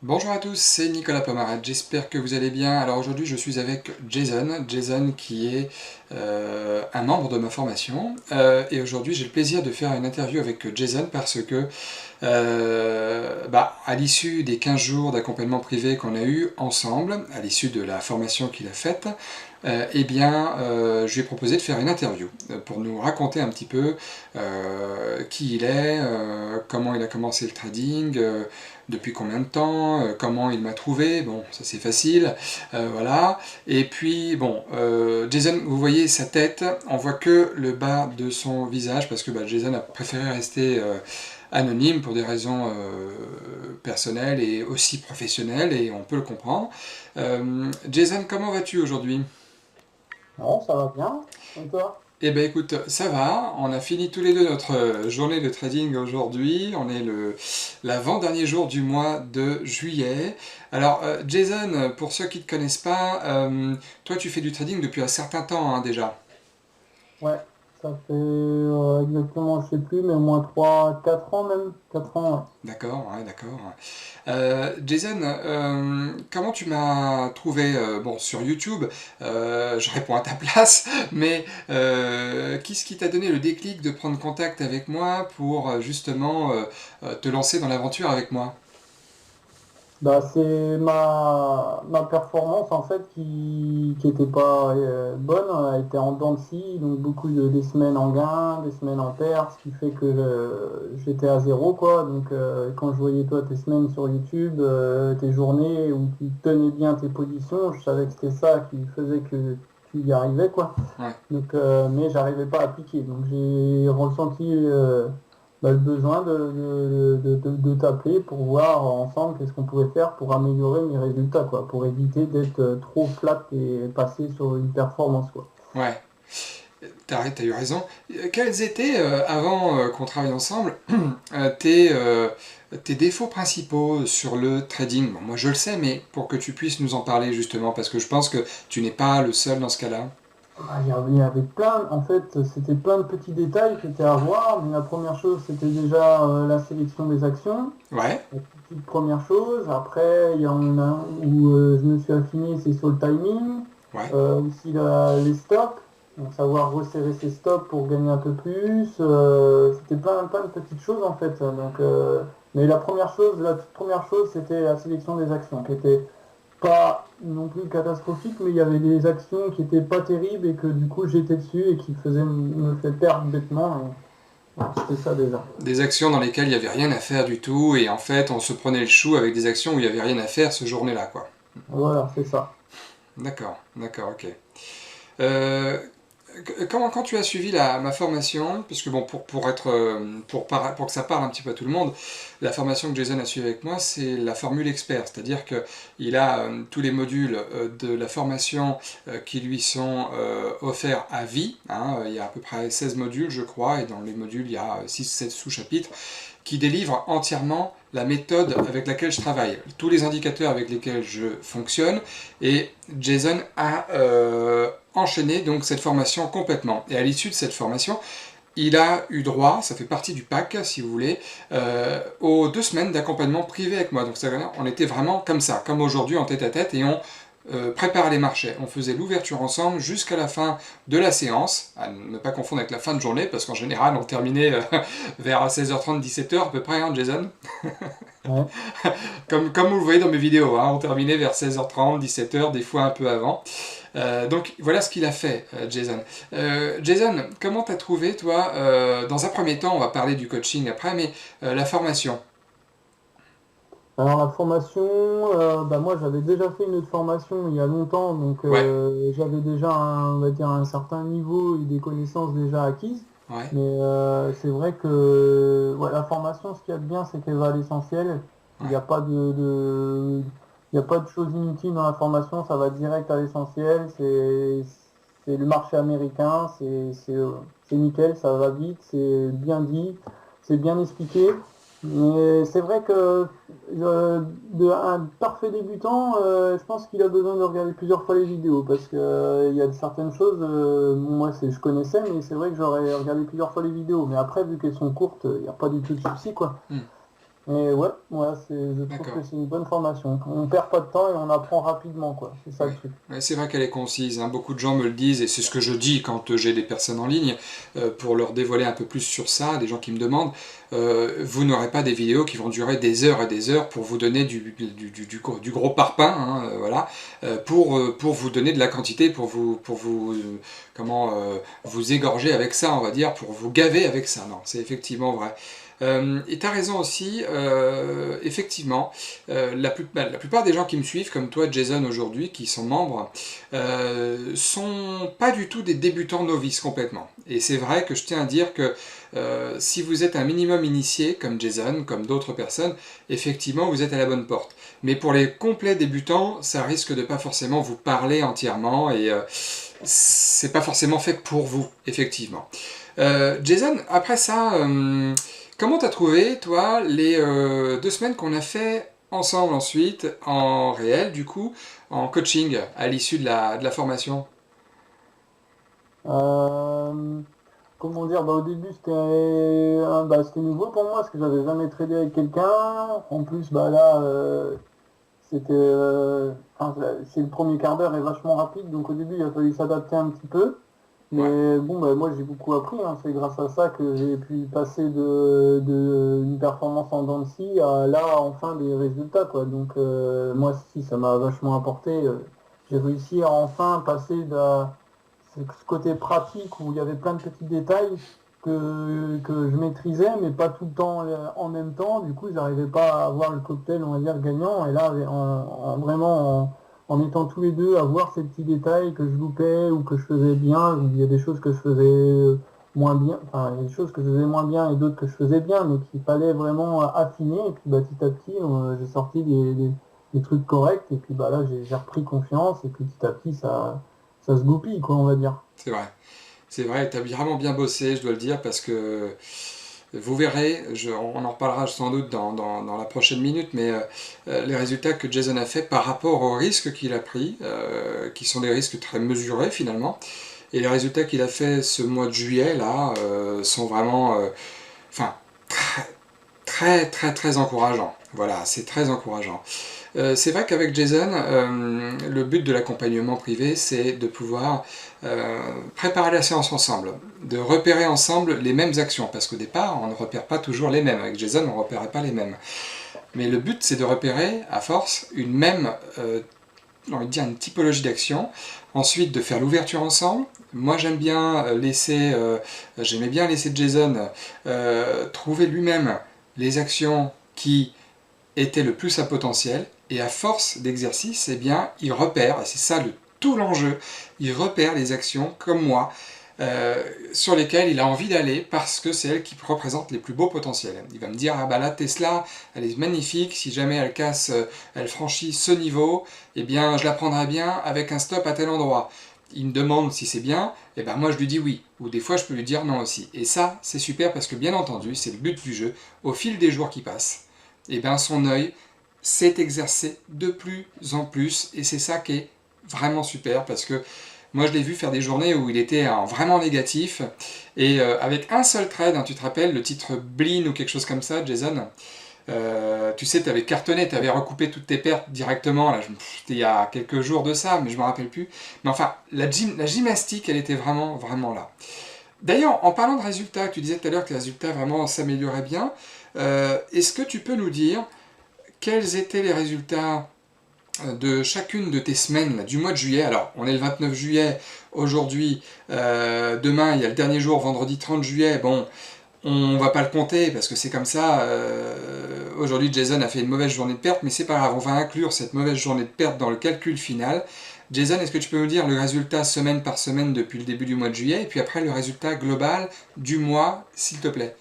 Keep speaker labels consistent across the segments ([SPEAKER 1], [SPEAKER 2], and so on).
[SPEAKER 1] Bonjour à tous, c'est Nicolas Pomaret, j'espère que vous allez bien. Alors aujourd'hui je suis avec Jason qui est un membre de ma formation. Et aujourd'hui j'ai le plaisir de faire une interview avec Jason parce que à l'issue des 15 jours d'accompagnement privé qu'on a eu ensemble, à l'issue de la formation qu'il a faite, je lui ai proposé de faire une interview pour nous raconter un petit peu qui il est, comment il a commencé le trading, depuis combien de temps, comment il m'a trouvé, bon, ça c'est facile, voilà. Et puis, bon, Jason, vous voyez sa tête, on voit que le bas de son visage, parce que Jason a préféré rester anonyme pour des raisons personnelles et aussi professionnelles, et on peut le comprendre. Jason, comment vas-tu aujourd'hui?
[SPEAKER 2] Non, ça va bien. Et toi?
[SPEAKER 1] Eh ben écoute, ça va, on a fini tous les deux notre journée de trading aujourd'hui, on est l'avant-dernier jour du mois de juillet. Alors Jason, pour ceux qui ne te connaissent pas, toi tu fais du trading depuis un certain temps hein, déjà.
[SPEAKER 2] Ouais, ça fait exactement, je sais plus, mais au moins 4 ans même. 4 ans,
[SPEAKER 1] D'accord, ouais, d'accord. Jason, comment tu m'as trouvé bon, sur YouTube, je réponds à ta place, mais qu'est-ce qui t'a donné le déclic de prendre contact avec moi pour justement te lancer dans l'aventure avec moi?
[SPEAKER 2] Bah, c'est ma performance en fait qui était pas bonne, elle était en dents de scie, donc des semaines en gain, des semaines en perte, ce qui fait que j'étais à zéro quoi. Donc quand je voyais toi tes semaines sur YouTube, tes journées où tu tenais bien tes positions, je savais que c'était ça qui faisait que tu y arrivais quoi.
[SPEAKER 1] Ouais.
[SPEAKER 2] Donc mais j'arrivais pas à appliquer. Donc j'ai ressenti le besoin de t'appeler pour voir ensemble qu'est-ce qu'on pouvait faire pour améliorer mes résultats, quoi, pour éviter d'être trop flat et passer sur une performance, quoi.
[SPEAKER 1] Ouais, t'as eu raison. Quels étaient, avant qu'on travaille ensemble, tes défauts principaux sur le trading? Bon, moi je le sais, mais pour que tu puisses nous en parler justement, parce que je pense que tu n'es pas le seul dans ce cas-là.
[SPEAKER 2] Ah, il y avait plein, en fait, c'était plein de petits détails qui étaient à voir, mais la première chose, c'était déjà la sélection des actions.
[SPEAKER 1] Ouais,
[SPEAKER 2] La petite première chose. Après, il y en a un où je me suis affiné, c'est sur le timing.
[SPEAKER 1] ouais,
[SPEAKER 2] Aussi les stops, donc savoir resserrer ses stops pour gagner un peu plus. C'était plein de petites choses en fait. Donc, mais la toute première chose, c'était la sélection des actions, qui était pas non plus catastrophique, mais il y avait des actions qui étaient pas terribles et que du coup j'étais dessus et qui me fait perdre bêtement. Et voilà, c'était ça déjà.
[SPEAKER 1] des actions dans lesquelles il n'y avait rien à faire du tout, et en fait on se prenait le chou avec des actions où il n'y avait rien à faire ce journée-là, quoi.
[SPEAKER 2] Voilà, c'est ça.
[SPEAKER 1] D'accord, d'accord, ok. Euh, quand tu as suivi ma formation, puisque bon, pour que ça parle un petit peu à tout le monde, la formation que Jason a suivie avec moi, c'est la formule expert, c'est-à-dire qu'il a tous les modules de la formation qui lui sont offerts à vie, hein. Il y a à peu près 16 modules, je crois, et dans les modules, il y a 6-7 sous-chapitres qui délivre entièrement la méthode avec laquelle je travaille, tous les indicateurs avec lesquels je fonctionne, et Jason a enchaîné donc cette formation complètement. Et à l'issue de cette formation, il a eu droit, ça fait partie du pack si vous voulez, aux 2 semaines d'accompagnement privé avec moi. Donc on était vraiment comme ça, comme aujourd'hui en tête à tête, et on prépare les marchés. On faisait l'ouverture ensemble jusqu'à la fin de la séance, à ne pas confondre avec la fin de journée, parce qu'en général on terminait vers 16h30, 17h à peu près, hein, Jason.
[SPEAKER 2] Ouais.
[SPEAKER 1] Comme vous le voyez dans mes vidéos, hein, on terminait vers 16h30, 17h, des fois un peu avant. Donc voilà ce qu'il a fait, Jason. Jason, comment t'as trouvé, toi, dans un premier temps, on va parler du coaching après, mais la formation?
[SPEAKER 2] Alors la formation, moi j'avais déjà fait une autre formation il y a longtemps, donc
[SPEAKER 1] Ouais,
[SPEAKER 2] j'avais déjà on va dire un certain niveau et des connaissances déjà acquises.
[SPEAKER 1] ouais,
[SPEAKER 2] Mais c'est vrai que ouais, la formation, ce qu'il y a de bien, c'est qu'elle va à l'essentiel. Il n'y
[SPEAKER 1] ouais.
[SPEAKER 2] a pas il y a pas de choses inutiles dans la formation, ça va direct à l'essentiel. C'est le marché américain, c'est nickel, ça va vite, c'est bien dit, c'est bien expliqué. Mais c'est vrai que un parfait débutant, je pense qu'il a besoin de regarder plusieurs fois les vidéos parce que il y a certaines choses, moi je connaissais, mais c'est vrai que j'aurais regardé plusieurs fois les vidéos. Mais après, vu qu'elles sont courtes, il n'y a pas du tout de souci quoi.
[SPEAKER 1] Hmm.
[SPEAKER 2] Mais ouais, je trouve
[SPEAKER 1] D'accord.
[SPEAKER 2] que c'est une bonne formation. On perd pas de temps et on apprend rapidement, quoi. C'est ça
[SPEAKER 1] Oui.
[SPEAKER 2] le truc.
[SPEAKER 1] Ouais, c'est vrai qu'elle est concise, hein. Beaucoup de gens me le disent, et c'est ce que je dis quand j'ai des personnes en ligne, pour leur dévoiler un peu plus sur ça, des gens qui me demandent, vous n'aurez pas des vidéos qui vont durer des heures et des heures pour vous donner du gros parpaing, hein, voilà, pour vous donner de la quantité, vous égorger avec ça, on va dire, pour vous gaver avec ça. Non, c'est effectivement vrai. Et tu as raison aussi, effectivement, la plupart des gens qui me suivent, comme toi Jason aujourd'hui, qui sont membres, sont pas du tout des débutants novices complètement. Et c'est vrai que je tiens à dire que si vous êtes un minimum initié, comme Jason, comme d'autres personnes, effectivement vous êtes à la bonne porte. Mais pour les complets débutants, ça risque de pas forcément vous parler entièrement et c'est pas forcément fait pour vous, effectivement. Jason, après ça, comment t'as trouvé, toi, les 2 semaines qu'on a fait ensemble ensuite, en réel, du coup, en coaching, à l'issue de la formation?
[SPEAKER 2] Euh, Comment dire, au début c'était nouveau pour moi parce que j'avais jamais tradé avec quelqu'un. En plus, là, c'est le premier quart d'heure est vachement rapide, donc au début il a fallu s'adapter un petit peu.
[SPEAKER 1] Ouais,
[SPEAKER 2] Mais bon, moi j'ai beaucoup appris, hein. C'est grâce à ça que j'ai pu passer une performance en dents de scie à là enfin des résultats, quoi. Donc moi si ça m'a vachement apporté. J'ai réussi à enfin passer ce côté pratique où il y avait plein de petits détails que je maîtrisais, mais pas tout le temps en même temps. Du coup, j'arrivais pas à avoir le cocktail, on va dire, gagnant. Et là, en étant tous les deux à voir ces petits détails que je loupais ou que je faisais bien, il y a des choses que je faisais moins bien, enfin, il y a des choses que je faisais moins bien et d'autres que je faisais bien, mais qu'il fallait vraiment affiner. Et puis, petit à petit, j'ai sorti des trucs corrects. Et puis, là, j'ai repris confiance. Et puis, petit à petit, ça se goupille, quoi, on va dire.
[SPEAKER 1] c'est vrai. C'est vrai, t'as vraiment bien bossé, je dois le dire, parce que vous verrez, on en reparlera sans doute dans la prochaine minute, mais les résultats que Jason a fait par rapport aux risques qu'il a pris, qui sont des risques très mesurés finalement, et les résultats qu'il a fait ce mois de juillet là sont vraiment, enfin, très très très encourageants. Voilà, c'est très encourageant. C'est vrai qu'avec Jason, le but de l'accompagnement privé, c'est de pouvoir préparer la séance ensemble, de repérer ensemble les mêmes actions, parce qu'au départ, on ne repère pas toujours les mêmes. Avec Jason, on ne repérait pas les mêmes. Mais le but, c'est de repérer, à force, une même, j'ai envie de dire, une typologie d'action. Ensuite, de faire l'ouverture ensemble. Moi, j'aimais bien laisser Jason trouver lui-même les actions qui était le plus à potentiel, et à force d'exercice, eh bien, il repère, et c'est ça tout l'enjeu, il repère les actions comme moi, sur lesquelles il a envie d'aller parce que c'est elles qui représentent les plus beaux potentiels. Il va me dire, ah bah la Tesla, elle est magnifique, si jamais elle casse, elle franchit ce niveau, eh bien je la prendrai bien avec un stop à tel endroit. Il me demande si c'est bien, et ben moi je lui dis oui, ou des fois je peux lui dire non aussi. Et ça, c'est super parce que bien entendu, c'est le but du jeu, au fil des jours qui passent, et bien son œil s'est exercé de plus en plus, et c'est ça qui est vraiment super parce que moi je l'ai vu faire des journées où il était vraiment négatif, et avec un seul trade, hein, tu te rappelles le titre Blin ou quelque chose comme ça, Jason, tu sais, tu avais cartonné, tu avais recoupé toutes tes pertes directement, là, c'était il y a quelques jours de ça, mais je me rappelle plus. Mais enfin, la gymnastique, elle était vraiment, vraiment là. D'ailleurs, en parlant de résultats, tu disais tout à l'heure que les résultats vraiment s'amélioraient bien. Est-ce que tu peux nous dire quels étaient les résultats de chacune de tes semaines là, du mois de juillet? Alors, on est le 29 juillet aujourd'hui, demain il y a le dernier jour, vendredi 30 juillet. Bon, on va pas le compter parce que c'est comme ça. Aujourd'hui, Jason a fait une mauvaise journée de perte, mais c'est pas grave, on va inclure cette mauvaise journée de perte dans le calcul final. Jason, est-ce que tu peux nous dire le résultat semaine par semaine depuis le début du mois de juillet, et puis après le résultat global du mois, s'il te plaît?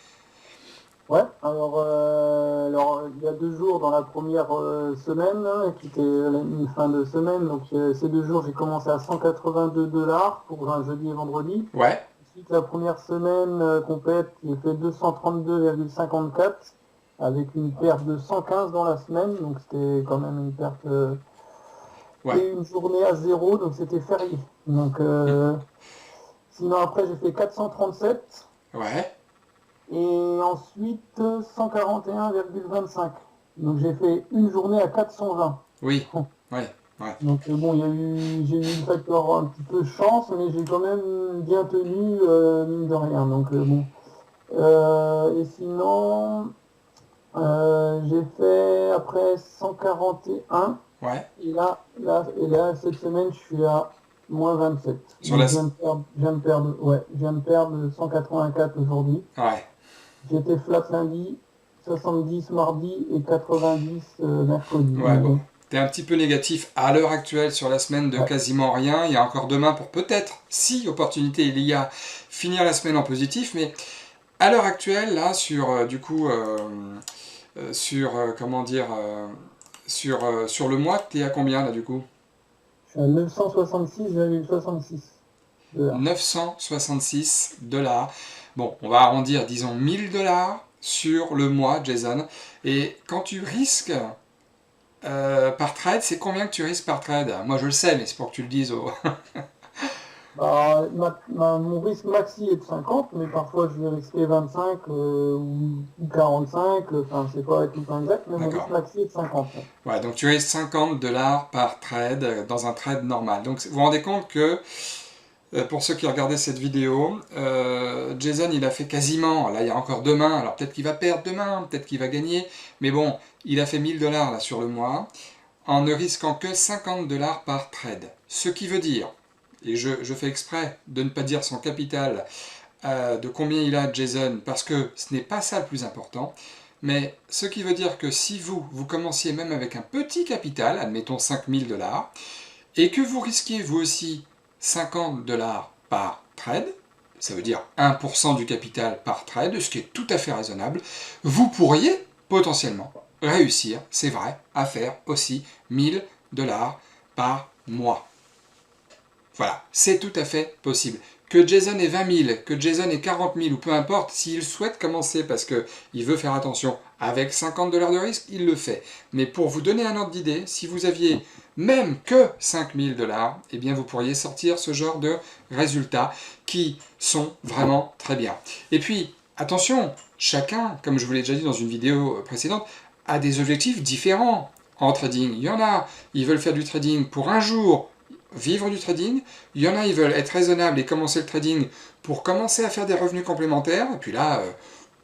[SPEAKER 2] Ouais, alors il y a 2 jours dans la première semaine, hein, qui était une fin de semaine. Donc ces 2 jours, j'ai commencé à 182 $ pour un jeudi et vendredi.
[SPEAKER 1] Ouais,
[SPEAKER 2] Ensuite, la première semaine complète, j'ai fait 232,54 avec une perte de 115 dans la semaine. Donc c'était quand même une perte.
[SPEAKER 1] ouais.
[SPEAKER 2] Et une journée à zéro, donc c'était férié. Donc
[SPEAKER 1] Hmm.
[SPEAKER 2] sinon après, j'ai fait 437.
[SPEAKER 1] Ouais,
[SPEAKER 2] Et ensuite 141,25. Donc j'ai fait une journée à 420.
[SPEAKER 1] Oui, ouais, ouais.
[SPEAKER 2] Donc bon, j'ai eu le facteur un petit peu chance, mais j'ai quand même bien tenu, mine de rien. Donc bon. Et sinon, j'ai fait après 141.
[SPEAKER 1] Ouais.
[SPEAKER 2] Et là, cette semaine, je suis à -27.
[SPEAKER 1] Sur
[SPEAKER 2] Donc
[SPEAKER 1] la...
[SPEAKER 2] je viens de perdre 184 aujourd'hui.
[SPEAKER 1] Ouais.
[SPEAKER 2] J'étais flat lundi, 70 mardi et 90 mercredi.
[SPEAKER 1] Ouais,
[SPEAKER 2] Donc
[SPEAKER 1] bon.
[SPEAKER 2] bon,
[SPEAKER 1] T'es un petit peu négatif à l'heure actuelle sur la semaine de
[SPEAKER 2] ouais.
[SPEAKER 1] quasiment rien. Il y a encore demain pour peut-être, si opportunité il y a, finir la semaine en positif. Mais à l'heure actuelle, là, sur du coup, sur comment dire, sur le mois, t'es à combien là du coup?
[SPEAKER 2] Je suis à 966,66 $.
[SPEAKER 1] 966 $. Bon, on va arrondir, disons 1000 $ sur le mois, Jason. Et quand tu risques par trade, c'est combien que tu risques par trade? Moi je le sais, mais c'est pour que tu le dises au...
[SPEAKER 2] Bah, mon risque maxi est de 50, mais parfois je vais risquer 25 ou 45. Enfin, c'est pas tout le temps exact, mais mon risque
[SPEAKER 1] D'accord.
[SPEAKER 2] maxi est de 50. Ouais.
[SPEAKER 1] Ouais, donc tu risques 50 $ par trade dans un trade normal. Donc vous vous rendez compte que pour ceux qui regardaient cette vidéo, Jason il a fait quasiment, là il y a encore demain, alors peut-être qu'il va perdre demain, peut-être qu'il va gagner, mais bon, il a fait 1000 $ là sur le mois, en ne risquant que 50 $ par trade. Ce qui veut dire, et je fais exprès de ne pas dire son capital, de combien il a Jason, parce que ce n'est pas ça le plus important, mais ce qui veut dire que si vous commenciez même avec un petit capital, admettons 5000 $, et que vous risquiez vous aussi 50 $ par trade, ça veut dire 1% du capital par trade, ce qui est tout à fait raisonnable, vous pourriez potentiellement réussir, c'est vrai, à faire aussi 1000 $ par mois. Voilà, c'est tout à fait possible. Que Jason ait 20 000, que Jason ait 40 000 ou peu importe, s'il souhaite commencer parce qu'il veut faire attention avec 50 $ de risque, il le fait. Mais pour vous donner un ordre d'idée, si vous aviez même que 5 000 $, eh bien vous pourriez sortir ce genre de résultats qui sont vraiment très bien. Et puis, attention, chacun, comme je vous l'ai déjà dit dans une vidéo précédente, a des objectifs différents en trading. Il y en a, ils veulent faire du trading pour un jour, vivre du trading. Il y en a, ils veulent être raisonnables et commencer le trading pour commencer à faire des revenus complémentaires. Et puis là,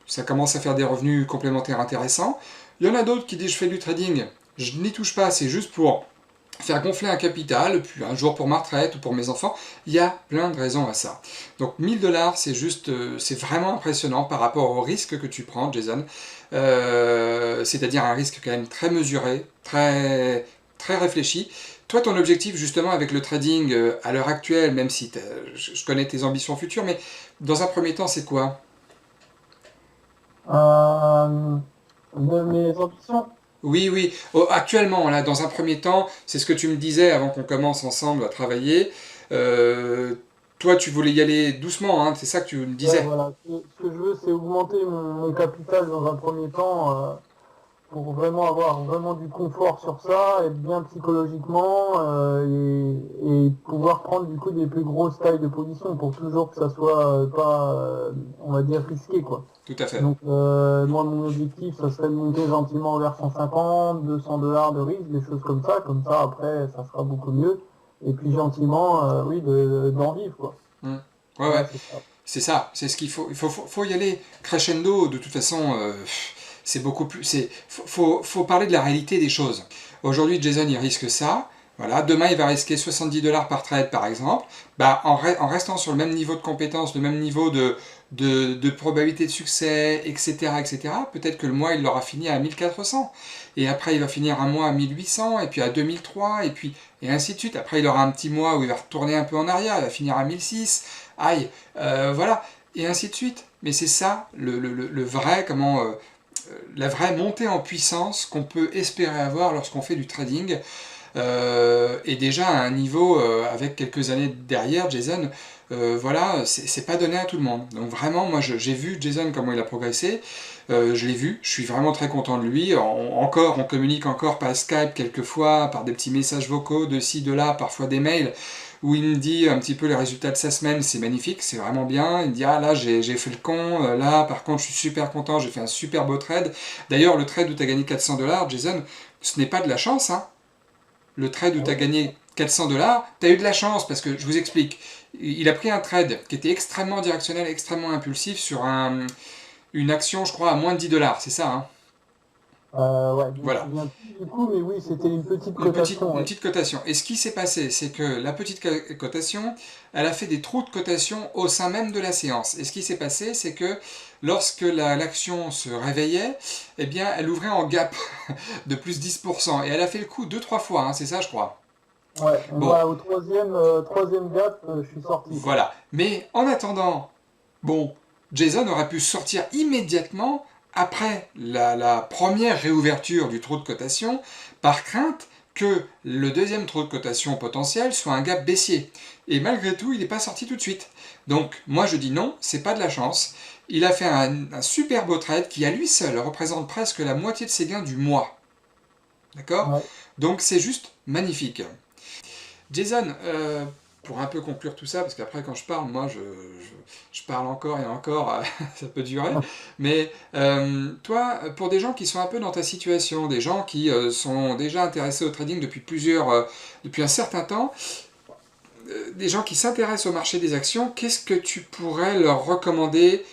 [SPEAKER 1] ça commence à faire des revenus complémentaires intéressants. Il y en a d'autres qui disent je fais du trading, je n'y touche pas, c'est juste pour faire gonfler un capital, puis un jour pour ma retraite ou pour mes enfants. Il y a plein de raisons à ça. Donc 1000 $, c'est juste, c'est vraiment impressionnant par rapport au risque que tu prends, Jason. C'est-à-dire un risque quand même très mesuré, très, très réfléchi. Toi, ton objectif justement avec le trading à l'heure actuelle, même si je connais tes ambitions futures, mais dans un premier temps, c'est quoi?
[SPEAKER 2] Euh, de mes ambitions,
[SPEAKER 1] Oui, oui. Oh, actuellement, là, dans un premier temps, c'est ce que tu me disais avant qu'on commence ensemble à travailler. Euh, Toi, tu voulais y aller doucement, hein, c'est ça que tu me
[SPEAKER 2] ouais,
[SPEAKER 1] disais.
[SPEAKER 2] voilà. Ce que je veux, c'est augmenter mon capital dans un premier temps. Pour vraiment avoir vraiment du confort sur ça, être bien psychologiquement et pouvoir prendre du coup des plus grosses tailles de position pour toujours que ça soit pas, on va dire, risqué quoi.
[SPEAKER 1] Tout à fait.
[SPEAKER 2] Donc moi mon objectif ça serait de monter gentiment vers 150, 200 $ de risque, des choses comme ça après ça sera beaucoup mieux. Et puis gentiment, oui, d'en vivre quoi.
[SPEAKER 1] Hmm. Ouais, ouais.
[SPEAKER 2] Voilà, c'est ça.
[SPEAKER 1] C'est ça, c'est ce qu'il faut. Il faut y aller crescendo. De toute façon, c'est beaucoup plus. Faut parler de la réalité des choses. Aujourd'hui, Jason, il risque ça. Voilà. Demain, il va risquer 70 $ par trade, par exemple. Bah, en restant sur le même niveau de compétence, le même niveau de probabilité de succès, etc., etc., peut-être que le mois, il l'aura fini à 1400. Et après, il va finir un mois à 1800, et puis à 2003, et ainsi de suite. Après, il aura un petit mois où il va retourner un peu en arrière, il va finir à 1006. Aïe, voilà, et ainsi de suite. Mais c'est ça, le vrai, la vraie montée en puissance qu'on peut espérer avoir lorsqu'on fait du trading. Et déjà à un niveau avec quelques années derrière, Jason, voilà, c'est pas donné à tout le monde. Donc vraiment, moi j'ai vu Jason comment il a progressé, je l'ai vu, je suis vraiment très content de lui. On communique encore par Skype quelquefois, par des petits messages vocaux de ci, de là, parfois des mails. où il me dit un petit peu les résultats de sa semaine, c'est magnifique, c'est vraiment bien. Il me dit, ah là, j'ai fait le con, là, par contre, je suis super content, j'ai fait un super beau trade. D'ailleurs, le trade où tu as gagné 400 $, Jason, ce n'est pas de la chance, hein. Le trade où
[SPEAKER 2] Ah
[SPEAKER 1] tu as
[SPEAKER 2] oui.
[SPEAKER 1] gagné 400 $, tu as eu de la chance, parce que je vous explique. Il a pris un trade qui était extrêmement directionnel, extrêmement impulsif sur une action, je crois, à moins de 10 $, c'est ça, hein.
[SPEAKER 2] Ouais, je me
[SPEAKER 1] Voilà.
[SPEAKER 2] souviens plus du coup, mais oui, c'était une petite cotation,
[SPEAKER 1] Une
[SPEAKER 2] ouais.
[SPEAKER 1] petite cotation. Et ce qui s'est passé, c'est que la petite cotation, elle a fait des trous de cotation au sein même de la séance. Et ce qui s'est passé, c'est que lorsque l'action se réveillait, eh bien, elle ouvrait en gap de plus 10%. Et elle a fait le coup deux trois fois, hein, c'est ça, je crois.
[SPEAKER 2] Ouais, et
[SPEAKER 1] Bon,
[SPEAKER 2] moi au troisième gap, je suis sorti, quoi.
[SPEAKER 1] voilà. Mais en attendant, bon, Jason aurait pu sortir immédiatement après la première réouverture du trou de cotation, par crainte que le deuxième trou de cotation potentiel soit un gap baissier. Et malgré tout, il n'est pas sorti tout de suite. Donc, moi je dis non, c'est pas de la chance. Il a fait un super beau trade qui, à lui seul, représente presque la moitié de ses gains du mois. D'accord?
[SPEAKER 2] Ouais.
[SPEAKER 1] Donc, c'est juste magnifique. Jason, pour un peu conclure tout ça, parce qu'après quand je parle, moi je parle encore et encore, ça peut durer, mais toi, pour des gens qui sont un peu dans ta situation, des gens qui sont déjà intéressés au trading depuis un certain temps, des gens qui s'intéressent au marché des actions, qu'est-ce que tu pourrais leur recommander,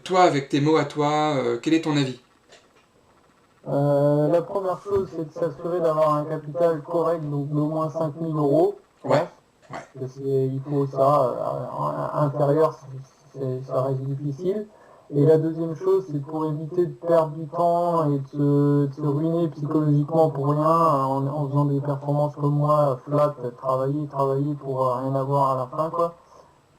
[SPEAKER 1] toi, avec tes mots à toi, quel est ton avis?
[SPEAKER 2] La première chose, c'est de s'assurer d'avoir un capital correct, donc d'au moins 5 000 €, je
[SPEAKER 1] Ouais,
[SPEAKER 2] pense.
[SPEAKER 1] ouais,
[SPEAKER 2] Parce il faut ça, inférieur, ça reste difficile. Et la deuxième chose, c'est pour éviter de perdre du temps et de se ruiner psychologiquement pour rien en faisant des performances comme moi, flat, travailler pour rien avoir à la fin, quoi.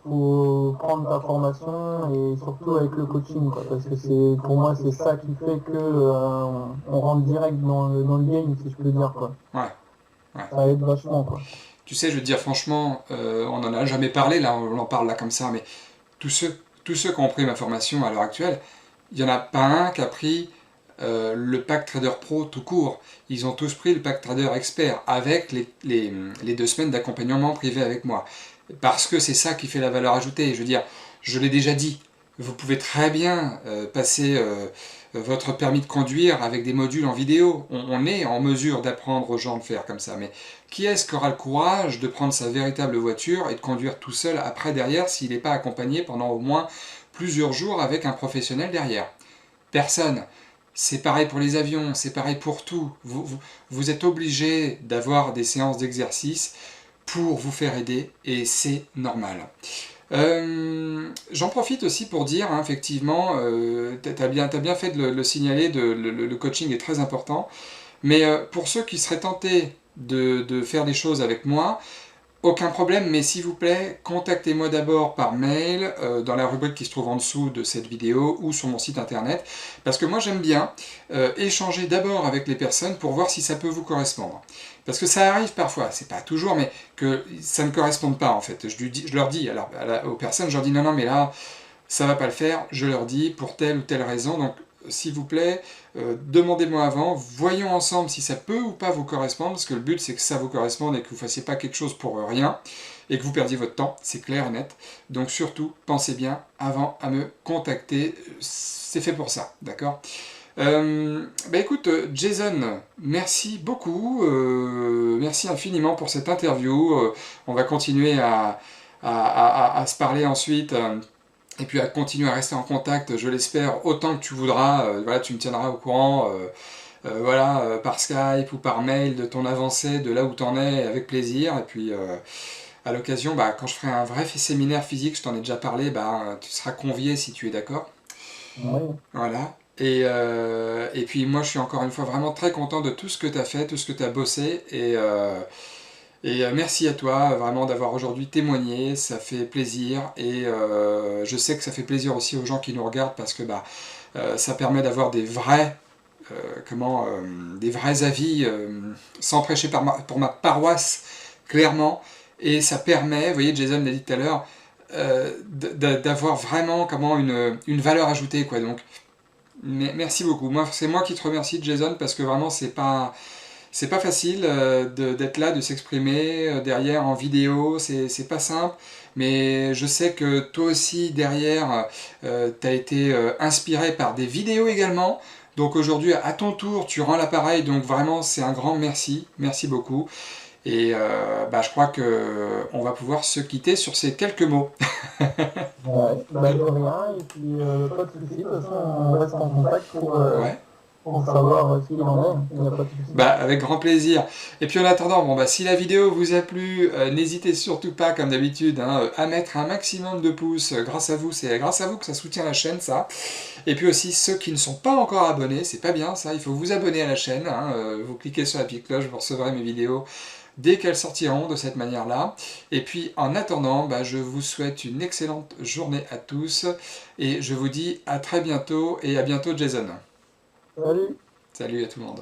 [SPEAKER 2] Faut prendre ta formation et surtout avec le coaching, quoi, parce que pour moi, c'est ça qui fait que on rentre direct dans le game, si je peux dire, quoi.
[SPEAKER 1] ouais, ouais.
[SPEAKER 2] Ça aide vachement, quoi.
[SPEAKER 1] Tu sais, je veux te dire franchement, on n'en a jamais parlé, là, on en parle là comme ça, mais tous ceux qui ont pris ma formation à l'heure actuelle, il n'y en a pas un qui a pris le pack Trader Pro tout court. Ils ont tous pris le pack Trader Expert avec les 2 semaines d'accompagnement privé avec moi. Parce que c'est ça qui fait la valeur ajoutée. Je veux dire, je l'ai déjà dit, vous pouvez très bien passer votre permis de conduire avec des modules en vidéo. On est en mesure d'apprendre aux gens de faire comme ça. Mais qui est-ce qui aura le courage de prendre sa véritable voiture et de conduire tout seul après derrière s'il n'est pas accompagné pendant au moins plusieurs jours avec un professionnel derrière? Personne. C'est pareil pour les avions, c'est pareil pour tout. Vous êtes obligé d'avoir des séances d'exercice pour vous faire aider et c'est normal. J'en profite aussi pour dire, hein, effectivement, t'as bien fait de le signaler, le coaching est très important, mais pour ceux qui seraient tentés de faire des choses avec moi, aucun problème, mais s'il vous plaît, contactez-moi d'abord par mail, dans la rubrique qui se trouve en dessous de cette vidéo ou sur mon site internet, parce que moi j'aime bien échanger d'abord avec les personnes pour voir si ça peut vous correspondre. Parce que ça arrive parfois, c'est pas toujours, mais que ça ne corresponde pas en fait. Je leur dis aux personnes, je leur dis non, non, mais là, ça va pas le faire, je leur dis pour telle ou telle raison, donc s'il vous plaît, demandez-moi avant, voyons ensemble si ça peut ou pas vous correspondre, parce que le but c'est que ça vous corresponde et que vous ne fassiez pas quelque chose pour rien, et que vous perdiez votre temps, c'est clair et net. Donc surtout, pensez bien avant à me contacter, c'est fait pour ça, d'accord? Bah écoute, Jason, merci beaucoup, merci infiniment pour cette interview, on va continuer à se parler ensuite, et puis à continuer à rester en contact, je l'espère, autant que tu voudras. Voilà, tu me tiendras au courant, voilà, par Skype ou par mail de ton avancée, de là où tu en es, avec plaisir. Et puis à l'occasion, bah, quand je ferai un vrai séminaire physique, je t'en ai déjà parlé, bah, tu seras convié si tu es d'accord.
[SPEAKER 2] Oui.
[SPEAKER 1] Voilà. Et puis moi, je suis encore une fois vraiment très content de tout ce que tu as fait, tout ce que tu as bossé. Et merci à toi vraiment d'avoir aujourd'hui témoigné, ça fait plaisir et je sais que ça fait plaisir aussi aux gens qui nous regardent parce que bah, ça permet d'avoir des vrais avis sans prêcher pour ma paroisse clairement et ça permet, vous voyez Jason l'a dit tout à l'heure, d'avoir vraiment une valeur ajoutée quoi donc merci beaucoup. C'est moi qui te remercie Jason parce que vraiment c'est pas facile d'être là, de s'exprimer derrière en vidéo, c'est pas simple, mais je sais que toi aussi derrière, tu as été inspiré par des vidéos également. Donc aujourd'hui, à ton tour, tu rends l'appareil, donc vraiment c'est un grand merci, merci beaucoup. Et bah, je crois que on va pouvoir se quitter sur ces quelques mots.
[SPEAKER 2] Ouais, bah de rien, et puis pas de souci, de toute façon on reste en contact
[SPEAKER 1] Ouais.
[SPEAKER 2] pour savoir ce qu'il en est, il n'y a pas de souci.
[SPEAKER 1] Bah, avec grand plaisir. Et puis en attendant, bon, bah, si la vidéo vous a plu, n'hésitez surtout pas, comme d'habitude, hein, à mettre un maximum de pouces. Grâce à vous, c'est grâce à vous que ça soutient la chaîne, ça. Et puis aussi, ceux qui ne sont pas encore abonnés, c'est pas bien ça, il faut vous abonner à la chaîne. Hein, vous cliquez sur la petite cloche, vous recevrez mes vidéos dès qu'elles sortiront de cette manière-là. Et puis en attendant, bah, je vous souhaite une excellente journée à tous. Et je vous dis à très bientôt et à bientôt Jason.
[SPEAKER 2] Salut!
[SPEAKER 1] Salut à tout le monde.